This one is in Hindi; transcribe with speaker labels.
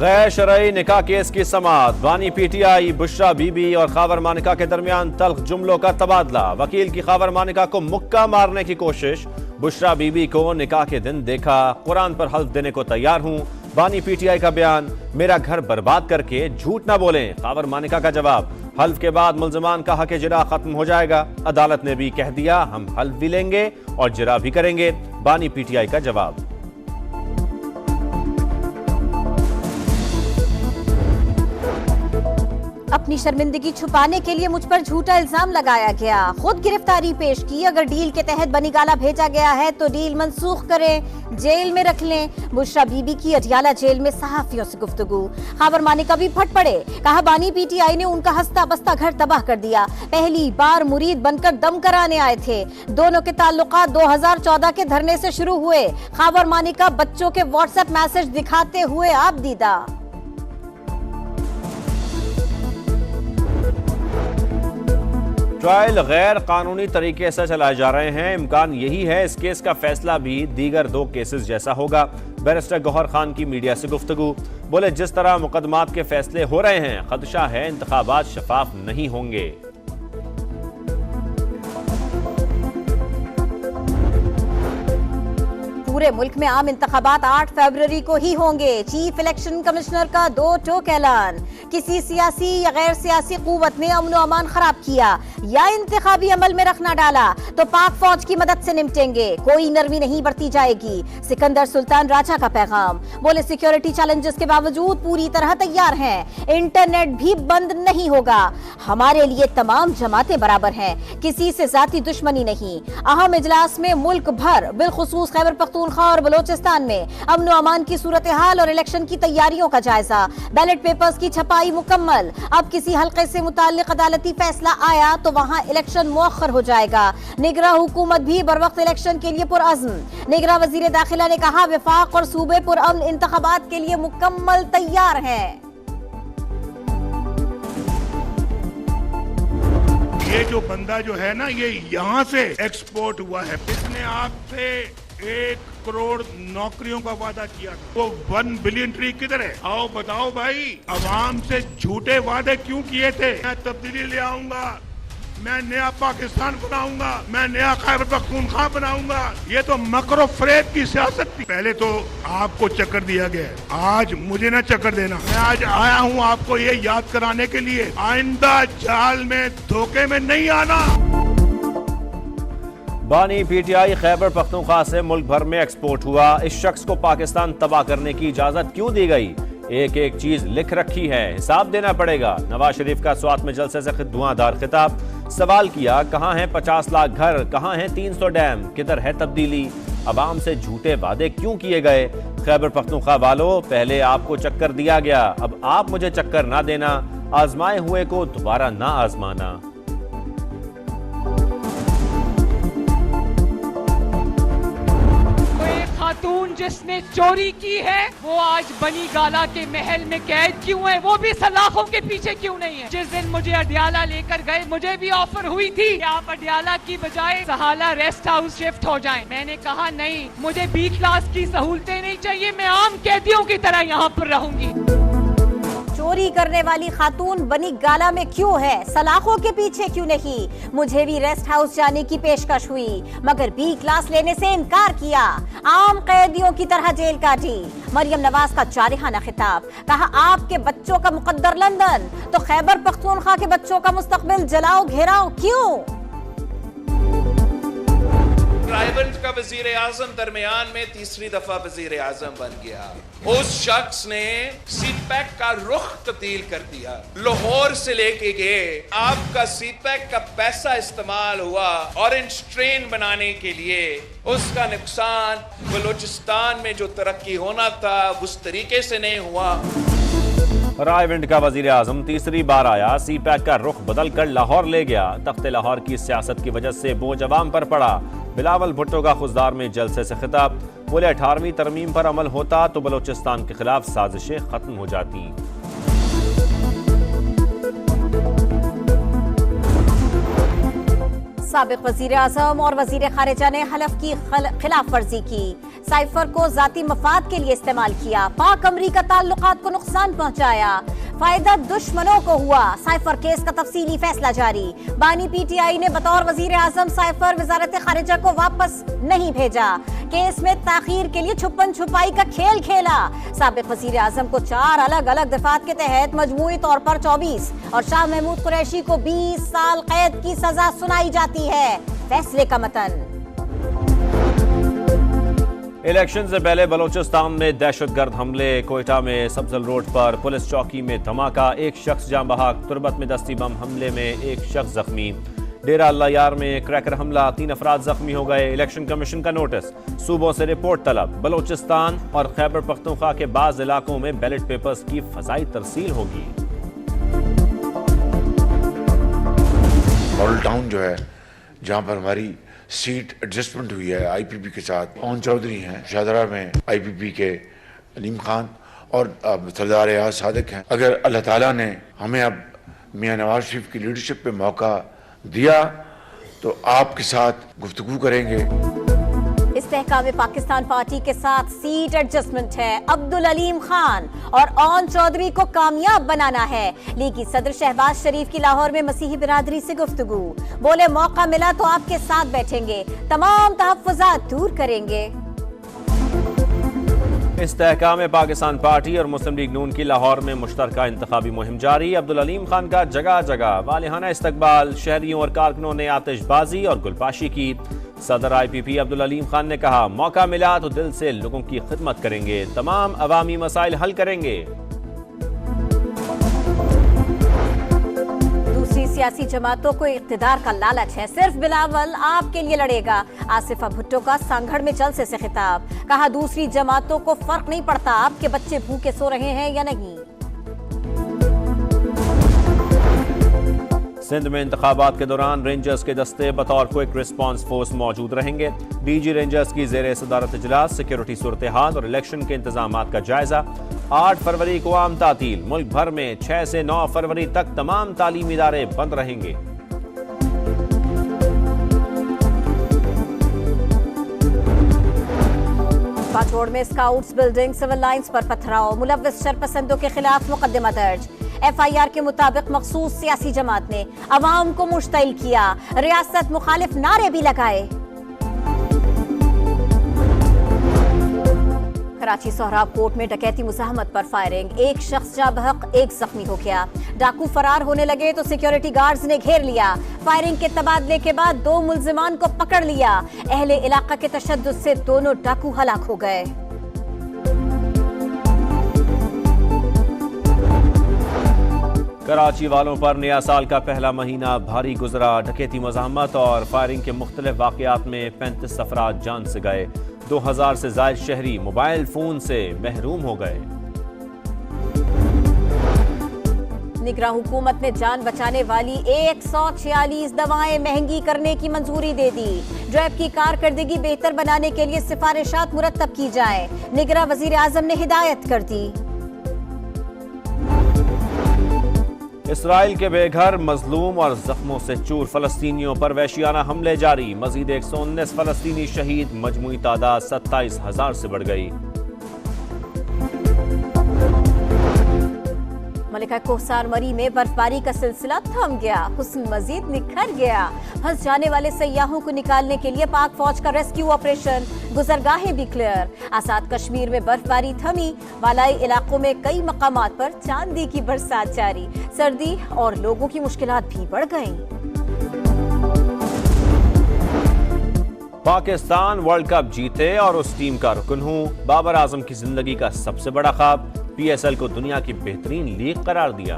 Speaker 1: गैर शरई निकाह केस की समाअत। बानी पीटीआई बुशरा बीबी और खावर मानिका के दरमियान तल्ख जुमलों का तबादला। वकील की खावर मानिका को मुक्का मारने की कोशिश। बुशरा बीबी को निकाह के दिन देखा, कुरान पर हल्फ देने को तैयार हूं। बानी पीटीआई का बयान, मेरा घर बर्बाद करके झूठ ना बोलें। खावर मानिका का जवाब, हल्फ के बाद मुल्जमान का हक जिरा खत्म हो जाएगा। अदालत ने भी कह दिया हम हल्फ भी लेंगे और जिरा भी करेंगे। बानी पीटीआई का जवाब।
Speaker 2: अपनी शर्मिंदगी छुपाने के लिए मुझ पर झूठा इल्जाम लगाया गया। खुद गिरफ्तारी पेश की। अगर डील के तहत बनीगाला भेजा गया है तो डील मंसूख करें, जेल में रख लें। बुशरा बीबी की अडियाला जेल में सहाफियों से गुफ्तगू। खावर मानिका भी फट पड़े। कहा बानी पीटीआई ने उनका हंसता बसता घर तबाह कर दिया। पहली बार मुरीद बनकर दम कराने आए थे। दोनों के ताल्लुकात 2014 के धरने से शुरू हुए। खावर मानिका बच्चों के व्हाट्सएप मैसेज दिखाते हुए आप दीदा।
Speaker 1: ट्रायल गैर कानूनी तरीके से चलाए जा रहे हैं। इम्कान यही है इस केस का फैसला भी दीगर 2 केसेस जैसा होगा। बैरिस्टर गौहर खान की मीडिया से गुफ्तगू। बोले जिस तरह मुकदमात के फैसले हो रहे हैं, खदशा है इंतखाबात शफाफ नहीं होंगे।
Speaker 2: पूरे मुल्क में आम इंतखाबात 8 फरवरी को ही होंगे। चीफ इलेक्शन कमिश्नर का 2 टोक ऐलान। किसी सियासी या गैर सियासी कुव्वत ने अमन अमान खराब किया या इंतखाबी अमल में रखना डाला तो पाक फौज की मदद से निपटेंगे। कोई नरमी नहीं बरती जाएगी। सिकंदर सुल्तान राजा का पैगाम। बोले सिक्योरिटी चैलेंजेस के बावजूद पूरी तरह तैयार हैं। इंटरनेट भी बंद नहीं होगा। हमारे लिए तमाम जमातें बराबर हैं। किसी से जाती दुश्मनी नहीं। अहम इजलास में मुल्क भर बिलखुसूस खैबर पख्तूनख्वा और बलोचिस्तान में अमन अमान की सूरत हाल और इलेक्शन की तैयारियों का जायजा। बैलेट पेपर्स की छपाई मुकम्मल। अब किसी हल्के से मुताल्लिक अदालती फैसला आया तो वहां इलेक्शन मुअख्खर हो जाएगा। निगरां हुकूमत भी बरवक्त इलेक्शन के लिए पुरअज़्म। निगरां वजीर दाखिला ने कहा वफाक और सूबे पुरअमन इंतखाबात के लिए मुकम्मल तैयार हैं।
Speaker 3: ये जो बंदा जो है ना, ये यहाँ से एक्सपोर्ट हुआ है। इसने आपसे 1 करोड़ नौकरियों का वादा किया। वो 1 बिलियन ट्री किधर है? आओ बताओ भाई, अवाम से झूठे वादे क्यों किए थे? मैं तब्दीली ले आऊंगा, मैं नया पाकिस्तान बनाऊंगा, मैं नया खैबर पख्तूनख्वा बनाऊंगा। ये तो मकर फरेब की सियासत थी। पहले तो आपको चक्कर दिया गया, आज मुझे ना चक्कर देना। मैं आज आया हूँ आपको ये याद कराने के लिए, आइंदा जाल में धोखे में नहीं आना।
Speaker 1: बानी पीटीआई खैबर पख्तूनख्वा से मुल्क भर में एक्सपोर्ट हुआ। इस शख्स को पाकिस्तान तबाह करने की इजाजत क्यों दी गई? एक एक चीज लिख रखी है, हिसाब देना पड़ेगा। नवाज शरीफ का स्वात में जलसे से धुआंधार खिताब। सवाल किया कहां हैं 50 लाख घर, कहां हैं 300 डैम, किधर है तब्दीली? अवाम से झूठे वादे क्यों किए गए? खैबर पख्तूनख्वा वालों, पहले आपको चक्कर दिया गया, अब आप मुझे चक्कर ना देना। आजमाए हुए को दोबारा ना आजमाना।
Speaker 4: खातून जिसने चोरी की है वो आज बनीगाला के महल में कैद क्यों है? वो भी सलाखों के पीछे क्यों नहीं है? जिस दिन मुझे अडियाला लेकर गए, मुझे भी ऑफर हुई थी कि आप अडियाला की बजाय सहाला रेस्ट हाउस शिफ्ट हो जाएं। मैंने कहा नहीं, मुझे बी क्लास की सहूलतें नहीं चाहिए, मैं आम कैदियों की तरह यहाँ पर रहूंगी।
Speaker 2: चोरी करने वाली खातून बनीगाला में क्यों है? सलाखों के पीछे क्यों नहीं? मुझे भी रेस्ट हाउस जाने की पेशकश हुई मगर बी क्लास लेने से इनकार किया। आम कैदियों की तरह जेल काटी। मरियम नवाज का जारिहाना खिताब। कहा आपके बच्चों का मुकद्दर लंदन तो खैबर पख्तूनख्वा के बच्चों का मुस्तकबिल जलाओ घेराओ क्यों?
Speaker 5: रायबंद का वजीर आजम दरमियान में 3री दफा वजीर आजम बन गया। उस शख्स ने सीपैक का रुख तब्दील कर दिया। लाहौर से लेके गए, आपका सीपैक का पैसा इस्तेमाल हुआ ऑरेंज ट्रेन बनाने के लिए। उसका नुकसान बलूचिस्तान में जो तरक्की होना था उस तरीके से नहीं हुआ।
Speaker 1: रायविंड का वजीर आजम 3री बार आया, सीपैक का रुख बदल कर लाहौर ले गया। तख्ते लाहौर की सियासत की वजह से बोझ अवाम पर पड़ा। बिलावल भुट्टो का खुशदार में जलसे से खिताब। बोले 18वीं तरमीम पर अमल होता तो बलोचिस्तान के खिलाफ साजिशें खत्म हो जाती। साबिक वजीर आजम और वजीर खारिजा ने हलफ की खिलाफ वर्जी की।
Speaker 2: साइफर को जाती मफाद के लिए इस्तेमाल किया, पाक अमरीका ताल्लुकात को नुकसान पहुंचाया, फायदा दुश्मनों को हुआ। साइफर केस का तफसीली फैसला जारी। बानी पीटीआई ने बतौर वजीर आजम साइफर वजारत खारिजा को वापस नहीं भेजा। केस में ताखीर के लिए छुपन छुपाई का खेल खेला। साबिक वजीर आजम को 4 अलग अलग दफात के तहत मजमूई तौर पर 24 और शाह महमूद कुरैशी को 20 साल कैद की सजा सुनाई जाती है। फैसले का मतन।
Speaker 1: इलेक्शन से पहले बलोचिस्तान में दहशतगर्द हमले। कोयटा में सब्जल रोड पर पुलिस चौकी में धमाका, एक शख्स जान बहक। तुरबत में दस्ती बम हमले में एक शख्स जख्मी। डेरा अल्लाह यार में क्रैकर हमला, 3 अफराद जख्मी हो गए। इलेक्शन कमीशन का नोटिस, सूबों से रिपोर्ट तलब। बलोचिस्तान और खैबर पख्तूनख्वा के बाज़ इलाकों में बैलेट पेपर्स की फजाई तरसील होगी।
Speaker 6: मॉडल टाउन जो है जहाँ पर हमारी सीट एडजस्टमेंट हुई है आईपीपी के साथ, पवन चौधरी हैं। शाहदरा में आईपीपी के अलीम खान और सरदार एयाज सादिक हैं। अगर अल्लाह ताला ने हमें अब मियां नवाज शरीफ की लीडरशिप पे मौका दिया तो आपके साथ गुफ्तगू करेंगे।
Speaker 2: इस्तेहकाम पाकिस्तान पार्टी के साथ सीट एडजस्टमेंट है। अब्दुल अलीम खान और ओन चौधरी को कामयाब बनाना है। लीगी सदर शहबाज शरीफ की लाहौर में मसीही बिरादरी से गुफ्तगू। बोले मौका मिला तो आपके साथ बैठेंगे, तमाम तहफ़्फ़ुज़ात दूर करेंगे।
Speaker 1: इस्तेहकाम पाकिस्तान पार्टी और मुस्लिम लीग नून की लाहौर में मुश्तरका इंतखाबी मुहिम जारी। अब्दुल अलीम खान का जगह जगह वालिहाना इस्तकबाल। शहरियों और कारकुनों ने आतिशबाजी और गुलपाशी की। सदर आईपीपी अब्दुल अलीम खान ने कहा, मौका मिला तो दिल से लोगों की खिदमत करेंगे, तमाम अवामी मसाइल हल करेंगे।
Speaker 2: दूसरी सियासी जमातों को इख्तिदार का लालच है, सिर्फ बिलावल आपके लिए लड़ेगा। आसिफा भुट्टो का सांगड़ में जलसे से खिताब। कहा, दूसरी जमातों को फर्क नहीं पड़ता आपके बच्चे भूखे सो रहे हैं या नहीं।
Speaker 1: सिंध में इंतखाबात के दौरान रेंजर्स के दस्ते बतौर क्विक रिस्पांस फोर्स मौजूद रहेंगे। डीजी रेंजर्स की ज़ेर सदारत इजलास, सिक्योरिटी सूरत हाल और इलेक्शन के इंतजामात का जायजा। 8 फरवरी को आम तातील। मुल्क भर में 6 से 9 फरवरी तक तमाम तालीमी इदारे बंद रहेंगे।
Speaker 2: पाचोड़ में स्काउट्स बिल्डिंग सिविल लाइंस पर पथराव। मुलव्विस शरपसंदों के खिलाफ मुकदमा दर्ज। एफआईआर के मुताबिक मखसूस सियासी जमात ने अवाम को मुश्तइल किया, रियासत मुखालिफ नारे भी लगाए। कराची सोहराब कोर्ट में डकैती मुज़ाहमत पर फायरिंग। एक शख्स जा बहक, एक जख्मी हो गया। डाकू फरार होने लगे तो सिक्योरिटी गार्ड्स ने घेर लिया। फायरिंग के तबादले के बाद 2 मुल्जिमान को पकड़ लिया। अहले इलाका के तशद्दुद से दोनों डाकू हलाक हो गए।
Speaker 1: कराची वालों पर नया साल का पहला महीना भारी गुजरा। डकैती मुज़ाहमत और फायरिंग के मुख्तलिफ वाक़यात में 35 अफराद जान से गए। 2000 से ज़ायद शहरी मोबाइल फोन से महरूम हो गए।
Speaker 2: निगरान हुकूमत ने जान बचाने वाली 146 दवाएं महंगी करने की मंजूरी दे दी। ड्रैब की कारकर्दगी बेहतर बनाने के लिए सिफारिशात मुरत्तब की जाए, निगरान वजीर आजम ने हिदायत कर दी।
Speaker 1: इसराइल के बेघर, मजलूम और जख्मों से चूर फलस्तीनियों पर वहशियाना हमले जारी। मजीद 119 फलस्तीनी शहीद, मजमूई तादाद 27,000 से बढ़ गई।
Speaker 2: मलिका कोहसार मरी में बर्फबारी का सिलसिला थम गया, हुस्न मजीद निखर गया। फंस जाने वाले सयाहों को निकालने के लिए पाक फौज का रेस्क्यू ऑपरेशन, गुजरगाहें भी क्लियर। आजाद कश्मीर में बर्फबारी थमी, वालाई इलाकों में कई मकामात पर चांदी की बरसात जारी। सर्दी और लोगों की मुश्किलात भी बढ़ गईं।
Speaker 1: पाकिस्तान वर्ल्ड कप जीते और उस टीम का रुकन हूं। बाबर आजम की जिंदगी का सबसे बड़ा ख्वाब, पीएसएल को दुनिया की बेहतरीन लीग करार दिया।